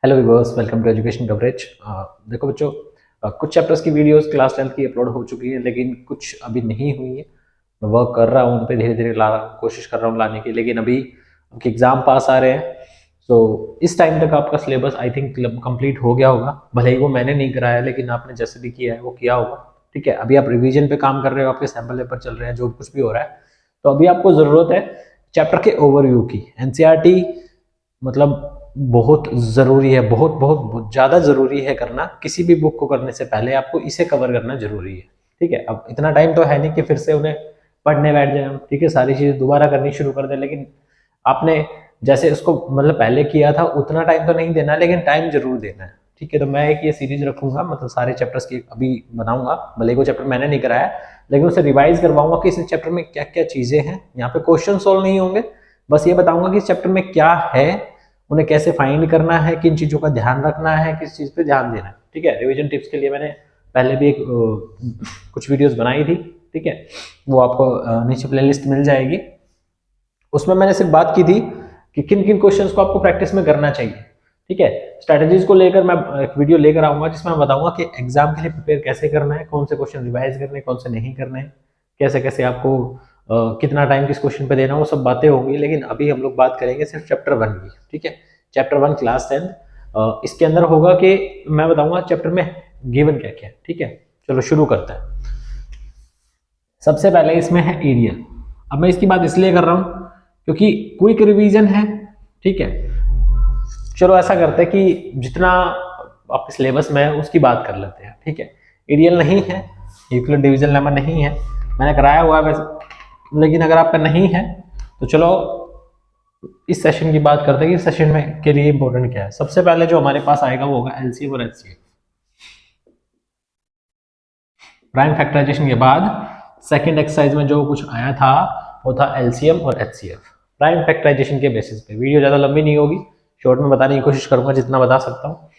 Hello viewers, welcome to education coverage. देखो बच्चों, कुछ चैप्टर्स की वीडियोस क्लास 10th की अपलोड हो चुकी है, लेकिन कुछ अभी नहीं हुई है। मैं वर्क कर रहा हूँ उन पे, धीरे धीरे ला रहा हूँ, कोशिश कर रहा हूँ लाने की। लेकिन अभी आपके एग्जाम पास आ रहे हैं, तो इस टाइम तक आपका सिलेबस आई थिंक कंप्लीट हो गया होगा। भले ही वो मैंने नहीं कराया, लेकिन आपने जैसे भी किया है वो किया होगा। ठीक है, अभी आप रिवीजन पे काम कर रहे हो, आपके सैम्पल पेपर चल रहे हैं, जो कुछ भी हो रहा है। तो अभी आपको ज़रूरत है चैप्टर के ओवरव्यू की। एनसीईआरटी मतलब बहुत ज़रूरी है, बहुत बहुत बहुत ज़्यादा ज़रूरी है करना। किसी भी बुक को करने से पहले आपको इसे कवर करना ज़रूरी है। ठीक है, अब इतना टाइम तो है नहीं कि फिर से उन्हें पढ़ने बैठ जाए हम। ठीक है, सारी चीज़ें दोबारा करनी शुरू कर दें, लेकिन आपने जैसे उसको मतलब पहले किया था उतना टाइम तो नहीं देना, लेकिन टाइम जरूर देना है। ठीक है, तो मैं एक ये सीरीज रखूंगा, मतलब सारे चैप्टर्स की अभी बनाऊंगा। भले को चैप्टर मैंने नहीं कराया, लेकिन उसे रिवाइज करवाऊंगा कि इस चैप्टर में क्या क्या चीज़ें हैं। यहाँ पे क्वेश्चन सोल्व नहीं होंगे, बस ये बताऊंगा कि इस चैप्टर में क्या है, उन्हें कैसे फाइंड करना है, किन चीज़ों का ध्यान रखना है, किस चीज़ पे ध्यान देना है। ठीक है, रिवीजन टिप्स के लिए मैंने पहले भी एक कुछ वीडियोस बनाई थी। ठीक है, वो आपको नीचे प्लेलिस्ट मिल जाएगी। उसमें मैंने सिर्फ बात की थी कि किन किन क्वेश्चंस को आपको प्रैक्टिस में करना चाहिए। ठीक है, स्ट्रैटेजीज को लेकर मैं एक वीडियो लेकर आऊंगा, जिसमें मैं बताऊंगा कि एग्जाम के लिए प्रिपेयर कैसे करना है, कौन से क्वेश्चन रिवाइज करने हैं, कौन से नहीं करने हैं, कैसे कैसे आपको कितना टाइम किस क्वेश्चन पे देना, वो सब बातें होंगी। लेकिन अभी हम लोग बात करेंगे सिर्फ चैप्टर 1 की। ठीक है, चैप्टर 1 क्लास 10th। इसके अंदर होगा कि मैं बताऊंगा चैप्टर में गिवन क्या क्या। ठीक है, चलो शुरू करते हैं। सबसे पहले इसमें है एरियल। अब मैं इसकी बात इसलिए कर रहा हूं क्योंकि क्विक रिवीजन है। ठीक है, चलो ऐसा करते हैं कि जितना आपके सिलेबस में है उसकी बात कर लेते हैं। ठीक है, एरियल नहीं है, यूक्लिड डिवीजन लेमा नहीं है, मैंने कराया हुआ है वैसे। लेकिन अगर आपका नहीं है तो चलो इस सेशन की बात करते हैं कि इस सेशन में के लिए इंपॉर्टेंट क्या है। सबसे पहले जो हमारे पास आएगा वो होगा एलसीएम और एचसीएफ। प्राइम फैक्टराइजेशन के बाद सेकंड एक्सरसाइज में जो कुछ आया था वो था एलसीएम और एचसीएफ। प्राइम फैक्टराइजेशन के बेसिस पे वीडियो ज़्यादा लंबी नहीं होगी, शॉर्ट में बताने की कोशिश करूंगा जितना बता सकता हूँ।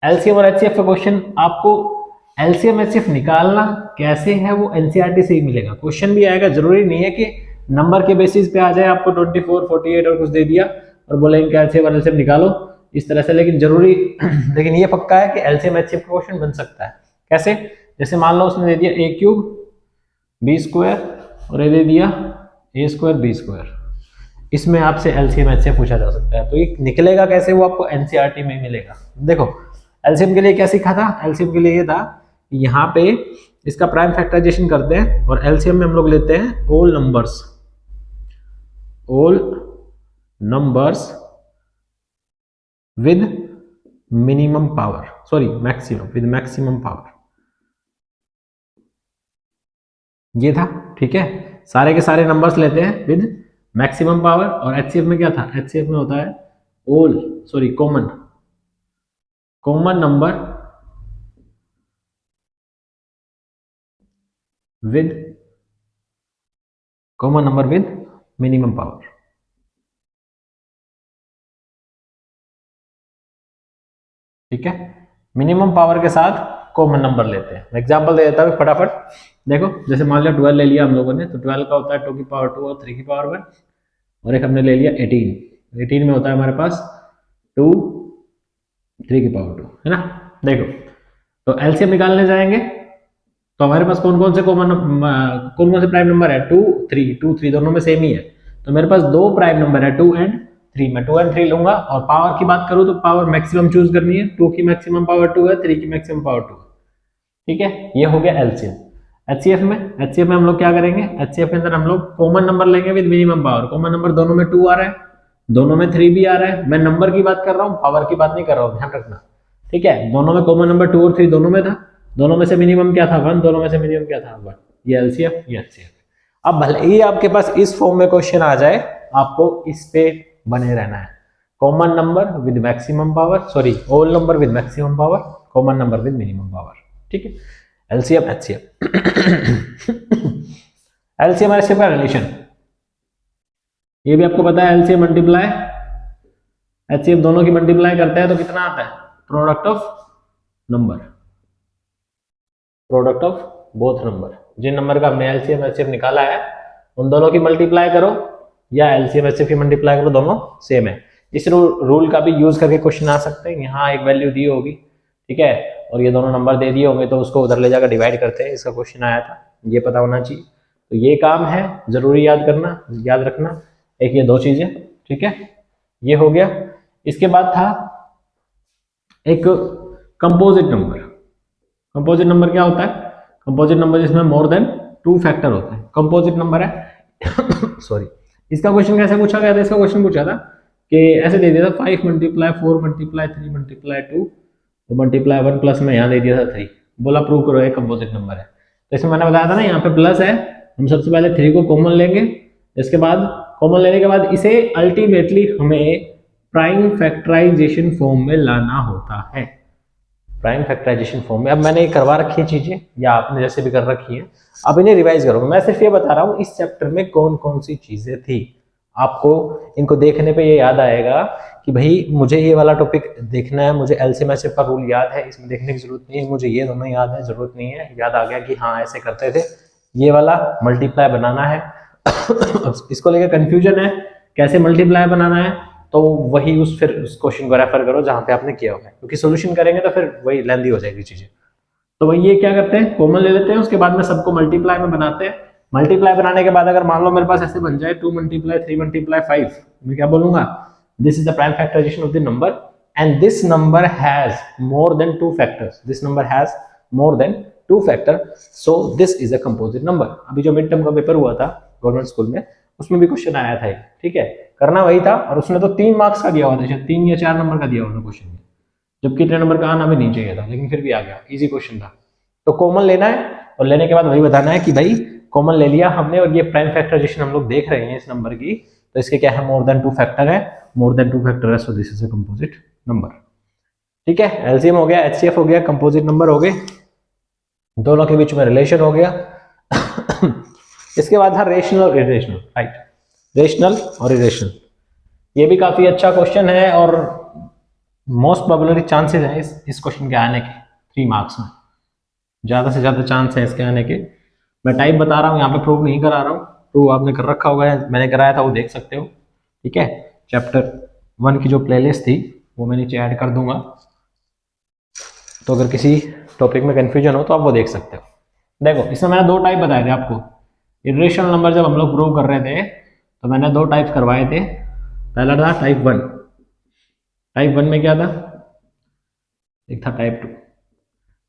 एलसीएम और एचसीएफ का क्वेश्चन आपको एलसीएम एचसीएफ निकालना कैसे है वो एनसीईआरटी से ही मिलेगा। क्वेश्चन भी आएगा, जरूरी नहीं है कि नंबर के बेसिस पे आ जाए, आपको 24 48 और कुछ दे दिया और बोले इनका एलसीएम और एचसीएफ निकालो इस तरह से। लेकिन जरूरी लेकिन ये पक्का है कि एलसीएम एचसीएफ का क्वेश्चन बन सकता है। कैसे? जैसे मान लो उसने दे दिया ए क्यूब बी स्क्वायर और ये दे दिया ए स्क्वायर बी स्क्वायर, इसमें आपसे एलसीएम एचसीएफ पूछा जा सकता है। तो ये निकलेगा कैसे, वो आपको एनसीईआरटी में मिलेगा। देखो एलसीएम के लिए क्या सीखा था, एलसीएम के लिए ये था यहाँ पे इसका प्राइम फैक्टराइजेशन करते हैं और एलसीएम में हम लोग लेते हैं all numbers with minimum power, sorry maximum, with maximum power. ये था। ठीक है, सारे के सारे नंबर्स लेते हैं विद मैक्सिमम पावर। और एचसीएफ में क्या था, एचसीएफ में होता है common number with minimum power. ठीक है, मिनिमम पावर के साथ कॉमन नंबर लेते हैं। एग्जांपल दे देता हूँ फटाफट। देखो जैसे मान लिया 12 ले लिया हम लोगों ने, तो 12 का होता है 2 की पावर 2 और 3 की पावर 1। और एक हमने ले लिया 18 में होता है हमारे पास 2 3 की पावर 2, है ना। देखो तो एलसीएम निकालने जाएंगे तो हमारे पास कौन कौन से प्राइम नंबर है, 2 3 दोनों में सेम ही है। तो मेरे पास दो प्राइम नंबर है 2 एंड 3, मैं 2 एंड 3 लूंगा। और पावर की बात करूं तो पावर मैक्सिमम चूज करनी है, 2 की मैक्सिमम पावर 2 है, 3 की मैक्सिमम पावर 2 है। ठीक है, ये हो गया एलसीएम। एचसीएफ में हम लोग क्या करेंगे, एचसीएफ के अंदर हम लोग कॉमन नंबर लेंगे with minimum power. Common number दोनों में 2 आ रहा है, दोनों में 3 भी आ रहा है। मैं नंबर की बात कर रहा हूँ, पावर की बात नहीं कर रहा हूँ, ध्यान रखना। ठीक है, दोनों में कॉमन नंबर 2 और 3 दोनों में था, दोनों में से मिनिमम क्या था 1, दोनों में से मिनिमम क्या था 1। ये एलसीएफ, ये एचसीएफ। अब भले ही आपके पास इस फॉर्म में क्वेश्चन आ जाए, आपको इस पे बने रहना है। Common number with maximum power, sorry all number with maximum power, common number with minimum power. ठीक है, एलसीएम एचसीएफ। एलसीएम एचसीएफ का रिलेशन ये भी आपको पता है, एलसीएम मल्टीप्लाई एचसीएफ दोनों की मल्टीप्लाई करते हैं तो कितना आता है, प्रोडक्ट ऑफ बोथ नंबर। जिन नंबर का हमने एलसीएम एचसीएफ निकाला है उन दोनों की मल्टीप्लाई करो या एलसीएम एचसीएफ की मल्टीप्लाई करो, दोनों सेम है। इस रूल का भी यूज करके क्वेश्चन आ सकते हैं। यहाँ एक वैल्यू दी होगी, ठीक है, और ये दोनों नंबर दे दिए होंगे तो उसको उधर ले जाकर डिवाइड करते हैं, इसका क्वेश्चन आया था, ये पता होना चाहिए। तो ये काम है जरूरी याद करना, याद रखना। एक ये दो चीजें, ठीक है, ये हो गया। इसके बाद था एक कंपोजिट नंबर। कंपोजिट नंबर क्या होता है? कंपोजिट नंबर जिसमें मोर देन 2 फैक्टर होते हैं, कंपोजिट नंबर है। सॉरी, इसका क्वेश्चन कैसे पूछा गया था? इसका क्वेश्चन पूछा था कि ऐसे दे दिया था 5 × 4 × 3 × 2 तो मल्टीप्लाई 1 प्लस में यहाँ दे दिया था 3, बोला प्रूव करो ये कंपोजिट नंबर है। तो इसमें मैंने बताया था ना, यहाँ पे प्लस है, हम सबसे पहले 3 को कॉमन लेंगे, इसके बाद कॉमन लेने के बाद इसे अल्टीमेटली हमें प्राइम फैक्टराइजेशन फॉर्म में लाना होता है। प्राइम फैक्टराइजेशन फॉर्म में। अब मैंने करवा रखी है चीजें, या आपने जैसे भी कर रखी है, अब इन्हें रिवाइज करोगे। मैं सिर्फ ये बता रहा हूँ इस चैप्टर में कौन कौन सी चीजें थी, आपको इनको देखने पे ये याद आएगा कि भाई मुझे ये वाला टॉपिक देखना है, मुझे एलसीएम एचएफ का रूल याद है, इसमें देखने की जरूरत नहीं है, मुझे ये दोनों याद है, जरूरत नहीं है, याद आ गया कि हाँ ऐसे करते थे, ये वाला मल्टीप्लाई बनाना है। अब इसको लेकर कंफ्यूजन है कैसे मल्टीप्लाई बनाना है, तो वही फिर उस क्वेश्चन को रेफर करो जहां पे आपने किया हुआ है, क्योंकि सोल्यूशन करेंगे तो फिर वही लेंदी हो जाएगी चीजें। तो वही ये क्या करते हैं, कॉमन ले लेते हैं, उसके बाद में सबको मल्टीप्लाई में बनाते हैं। मल्टीप्लाई बनाने के बाद अगर मान लो मेरे पास ऐसे बन जाए 2 × 3 × 5, मैं क्या बोलूंगा, this is the prime factorization of the number and this number has more than 2 factors, this number has more than 2 factor, so this is a composite number. अभी जो मिड टर्म का पेपर हुआ था गवर्नमेंट स्कूल में, उसमें भी question आया था, ठीक है, करना वही था, और उसने तो 3 मार्क्स का दिया हुआ था, शायद 3 या 4 नंबर का दिया हुआ था क्वेश्चन, जबकि इतने नंबर का आना भी नहीं चाहिए था, लेकिन फिर भी आ गया, इजी क्वेश्चन था। तो कॉमन लेना है और लेने के बाद वही बताना है कि भाई कॉमन ले लिया हमने, और ये प्राइम फैक्टराइजेशन हम लोग देख रहे हैं इस नंबर की, तो इसके क्या है, मोर देन 2 फैक्टर है, मोर देन 2 फैक्टर है, सो this is a composite number. ठीक है, एलसीएम हो गया, एचसीएफ हो गया, कंपोजिट नंबर हो गए, दोनों के बीच में रिलेशन हो गया। इसके बाद था रेशनल और इरेशनल, राइट, रेशनल और इरेशनल, ये भी काफी अच्छा क्वेश्चन है और मोस्ट प्रोबेबली चांसेस है इस क्वेश्चन के आने के 3 मार्क्स में, ज्यादा से ज्यादा चांस है इसके आने के। मैं टाइप बता रहा हूँ, यहाँ पे प्रूव नहीं करा रहा हूँ, प्रूव आपने कर रखा होगा, मैंने कराया था, वो देख सकते हो, ठीक है। चैप्टर 1 की जो प्लेलिस्ट थी वो मैं नीचे ऐड कर दूंगा, तो अगर किसी टॉपिक में कंफ्यूजन हो तो आप वो देख सकते हो। देखो इसमें मैंने 2 टाइप बताए थे आपको, इरेशनल नंबर जब हम लोग प्रूव कर रहे थे तो मैंने 2 टाइप करवाए थे। पहला था टाइप 1, टाइप 1 में क्या था, एक था टाइप 2।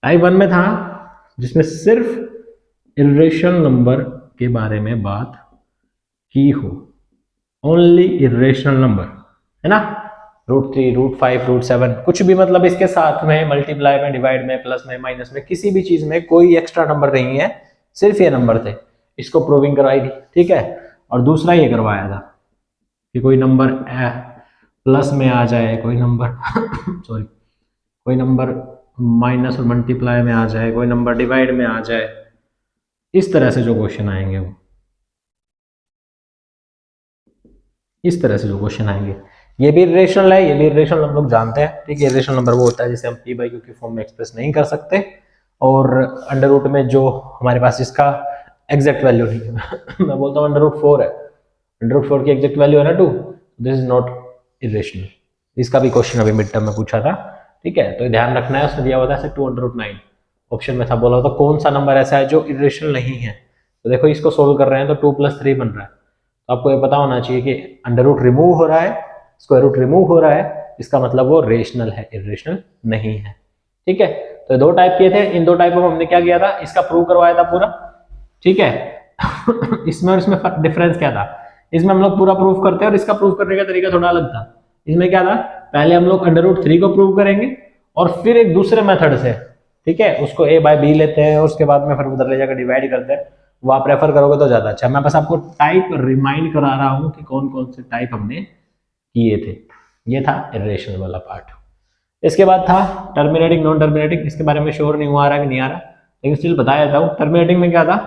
टाइप 1 में था जिसमें सिर्फ इरेशनल नंबर के बारे में बात की हो, ओनली इरेशनल नंबर, है ना, √3, √5, √7, कुछ भी, मतलब इसके साथ में मल्टीप्लाई में, डिवाइड में, प्लस में, माइनस में, किसी भी चीज में कोई एक्स्ट्रा नंबर नहीं है, सिर्फ ये नंबर थे, इसको प्रूविंग करवाई थी, ठीक है। और दूसरा ये करवाया था कि कोई नंबर प्लस में आ जाए, कोई नंबर सॉरी, कोई नंबर माइनस और मल्टीप्लाई में आ जाए, कोई नंबर डिवाइड में आ जाए, इस तरह से जो क्वेश्चन आएंगे वो इस तरह से जो क्वेश्चन आएंगे, ये भी इरेशनल है, ये भी इरेशनल हम लोग जानते हैं, ठीक है। इरेशनल नंबर वो होता है जिसे हम p/q की फॉर्म में एक्सप्रेस नहीं कर सकते, और अंडर रूट में जो हमारे पास इसका एग्जैक्ट वैल्यू नहीं है। मैं बोलता हूँ √4 है, √4 की एग्जैक्ट वैल्यू है ना 2, दिस इज नॉट इरेशनल। इसका भी क्वेश्चन अभी मिड टर्म में पूछा था, ठीक है, तो ध्यान रखना है, उसमें दिया हुआ था 2/9 ऑप्शन में था, बोला होता कौन सा नंबर ऐसा है जो इरेशनल नहीं है। तो देखो इसको सोल्व कर रहे हैं तो 2 + 3 बन रहा है, तो आपको ये पता होना चाहिए कि अंडर रूट रिमूव हो रहा है, स्क्वायर रूट रिमूव हो रहा है, इसका मतलब वो रेशनल है, इरेशनल नहीं है, ठीक है। तो 2 टाइप किए थे, इन 2 टाइपों में हमने क्या किया था, इसका प्रूव करवाया था पूरा, ठीक है। इसमें और इसमें डिफरेंस क्या था, इसमें हम लोग पूरा प्रूफ करते हैं और इसका प्रूफ करने का तरीका थोड़ा अलग था। इसमें क्या था, पहले हम लोग √3 को प्रूव करेंगे और फिर एक दूसरे मेथड से, ठीक है, उसको a/b लेते हैं और उसके बाद में फिर उधर ले जाकर डिवाइड करते हैं, वो आप रेफर करोगे तो ज्यादा अच्छा। मैं बस आपको टाइप रिमाइंड करा रहा हूं कि कौन कौन से टाइप हमने किए थे। ये था इरेशनल वाला पार्ट। इसके बाद था टर्मिनेटिंग, नॉन टर्मिनेटिंग, इसके बारे में श्योर नहीं हुआ रहा कि नहीं आ रहा, लेकिन स्टिल बताया देता हूँ। टर्मिनेटिंग में क्या था,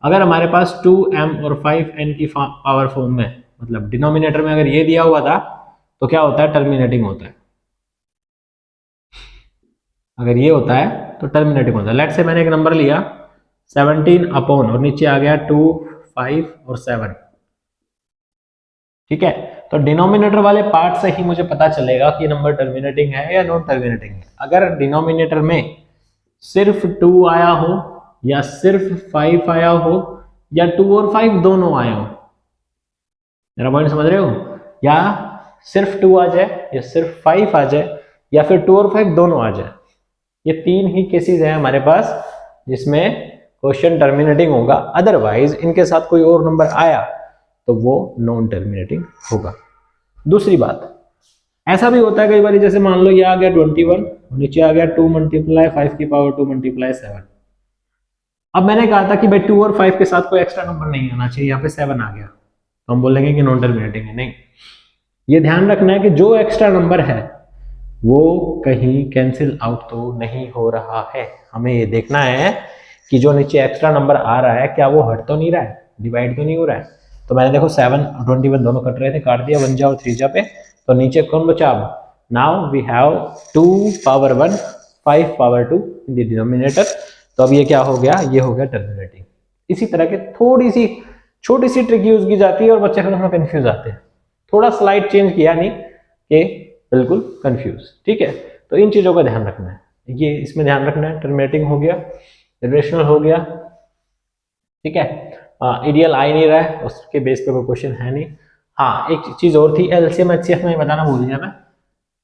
अगर हमारे पास 2m और 5n की पावर फॉर्म में, मतलब डिनोमिनेटर में अगर ये दिया हुआ था तो क्या होता है, टर्मिनेटिंग होता है। अगर ये होता है तो टर्मिनेटिंग होता है। लेट से मैंने एक नंबर लिया 17 अपॉन और नीचे आ गया 2, 5 और 7, ठीक है। तो डिनोमिनेटर वाले पार्ट से ही मुझे पता चलेगा कि नंबर टर्मिनेटिंग है या नॉन टर्मिनेटिंग है। अगर डिनोमिनेटर में सिर्फ 2 आया हो या सिर्फ 5 आया हो या 2 और 5 दोनों आए हो, मेरा पॉइंट समझ रहे हो, या सिर्फ 2 आ जाए या सिर्फ 5 आ जाए या फिर 2 और 5 दोनों आ जाए, ये 3 ही केसेस हैं हमारे पास जिसमें क्वेश्चन टर्मिनेटिंग होगा। अदरवाइज इनके साथ कोई और नंबर आया तो वो नॉन टर्मिनेटिंग होगा। दूसरी बात, ऐसा भी होता है कई बार, जैसे मान लो ये आ गया 21, नीचे आ गया 2 मल्टीप्लाई 5 की पावर 2 मल्टीप्लाई 7। अब मैंने कहा था कि भाई 2 और 5 के साथ कोई एक्स्ट्रा नंबर नहीं आना चाहिए, यहाँ पे 7 आ गया तो हम बोलेंगे कि नॉन टर्मिनेटिंग है। नहीं, ये ध्यान रखना है कि जो एक्स्ट्रा नंबर है वो कहीं कैंसिल आउट तो नहीं हो रहा है। हमें ये देखना है कि जो नीचे एक्स्ट्रा नंबर आ रहा है क्या वो हट तो नहीं रहा है, डिवाइड तो नहीं हो रहा है। तो मैंने देखो 7 21 दोनों कट रहे थे, काट दिया 1 जा और 3 जा पे, तो नीचे कौन बचा? अब now we have 2 power 1 5 power 2 in the denominator. तो अब ये क्या हो गया? ये हो गया टर्मिनेटिंग। इसी तरह के थोड़ी सी छोटी सी ट्रिक यूज की जाती है और बच्चे फिर उसमें कंफ्यूज आते हैं। थोड़ा स्लाइड चेंज किया नहीं कि बिल्कुल कंफ्यूज। ठीक है, तो इन चीजों का ध्यान रखना है, ये इसमें ध्यान रखना है। टर्मिनेटिंग हो गया, रेशनल हो गया, ठीक है। आइडियल आ ही नहीं रहा है, उसके बेस पे कोई क्वेश्चन है नहीं। हाँ, एक चीज और थी, एलसीएम एचसीएफ में बताना भूल गया मैं।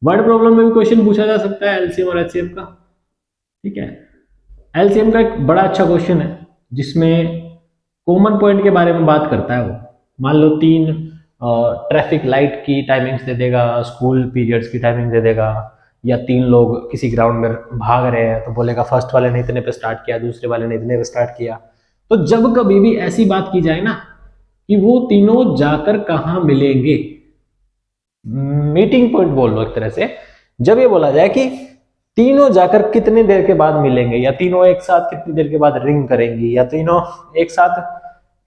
वर्ड प्रॉब्लम में भी क्वेश्चन पूछा जा सकता है एलसीएम और एचसीएफ का। ठीक है, एलसीएम का एक बड़ा अच्छा क्वेश्चन है जिसमें कॉमन पॉइंट के बारे में बात करता है। वो मान लो 3 ट्रैफिक लाइट की टाइमिंग्स दे देगा, स्कूल पीरियड्स की टाइमिंग दे देगा, या 3 लोग किसी ग्राउंड में भाग रहे हैं तो बोलेगा फर्स्ट वाले ने इतने पे स्टार्ट किया, दूसरे वाले ने इतने पे स्टार्ट किया। तो जब कभी भी ऐसी बात की जाए ना कि वो तीनों जाकर कहाँ मिलेंगे, मीटिंग पॉइंट बोल लो एक तरह से, जब ये बोला जाए कि तीनों जाकर कितने देर के बाद मिलेंगे, या तीनों एक साथ कितनी देर के बाद रिंग करेंगी, या तीनों एक साथ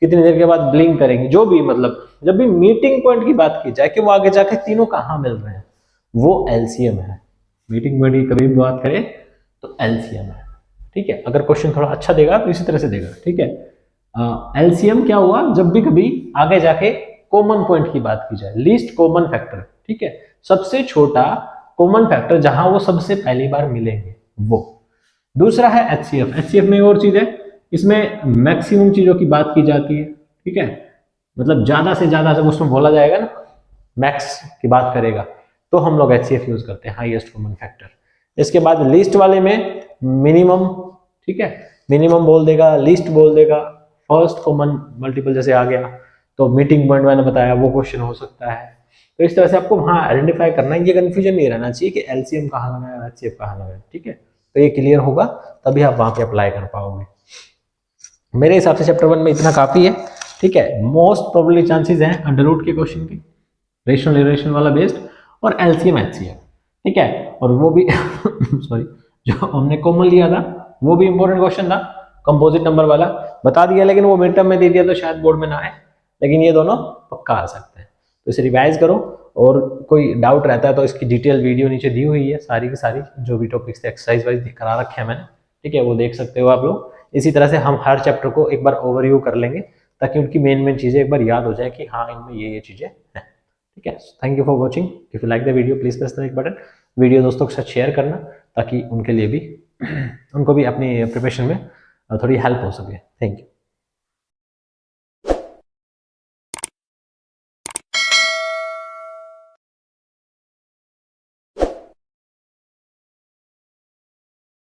कितनी देर के बाद ब्लिंक करेंगी, जो भी, मतलब जब भी मीटिंग पॉइंट की बात की जाए कि वो आगे जाकर तीनों कहाँ मिल रहे हैं, वो एलसीएम है। मीटिंग पॉइंट की कभी भी बात करें तो एलसीएम है। ठीक है, अगर क्वेश्चन थोड़ा अच्छा देगा तो इसी तरह से देगा। ठीक है, एलसीएम क्या हुआ? जब भी कभी आगे जाके कॉमन पॉइंट की बात की जाए, लीस्ट कॉमन फैक्टर। ठीक है, सबसे छोटा कॉमन फैक्टर जहां वो सबसे पहली बार मिलेंगे वो। दूसरा है एचसीएफ। एचसीएफ में और चीज है, इसमें मैक्सिमम चीजों की बात की जाती है। ठीक है, मतलब ज्यादा से ज्यादा जब उसमें बोला जाएगा ना, मैक्स की बात करेगा, तो हम लोग एचसीएफ यूज करते हैं, हाईएस्ट कॉमन फैक्टर। इसके बाद लिस्ट वाले में मिनिमम, ठीक है, मिनिमम बोल देगा, लिस्ट बोल देगा, फर्स्ट कॉमन मल्टीपल जैसे आ गया तो मीटिंग पॉइंट मैंने बताया वो क्वेश्चन हो सकता है। तो इस तरह से आपको वहां आइडेंटिफाई करना है, ये कंफ्यूजन नहीं रहना चाहिए कि एलसीएम कहाँ लगाया है, एचसीएफ कहाँ लगाया है। ठीक है, तो ये क्लियर होगा तभी आप वहां पे अप्लाई कर पाओगे। मेरे हिसाब से चैप्टर 1 में इतना काफी है। ठीक है, मोस्ट प्रोबेबली चांसेस हैं अंडर रूट के क्वेश्चन के, रेशनल इरेशनल वाला बेस्ड, और एलसीएम एचसीएफ। ठीक है, और वो भी सॉरी, जो हमने कॉमन लिया था वो भी इंपॉर्टेंट क्वेश्चन था, कंपोजिट नंबर वाला बता दिया, लेकिन वो मिड टर्म में दे दिया तो शायद बोर्ड में ना आए, लेकिन ये दोनों पक्का आ सकते हैं। तो इसे रिवाइज करो, और कोई डाउट रहता है तो इसकी डिटेल वीडियो नीचे दी हुई है, सारी की सारी जो भी टॉपिक्स थे एक्सरसाइज वाइज करा रखे हैं मैंने। ठीक है, वो देख सकते हो आप लोग। इसी तरह से हम हर चैप्टर को एक बार ओवरव्यू कर लेंगे ताकि उनकी मेन चीजें एक बार याद हो जाए कि हाँ इनमें ये चीजें हैं। ठीक है, thank you for watching. If you like the video please press the like button. Video दोस्तों के साथ शेयर करना ताकि उनके लिए भी उनको भी अपनी प्रिपरेशन में थोड़ी हेल्प हो सके। Thank you.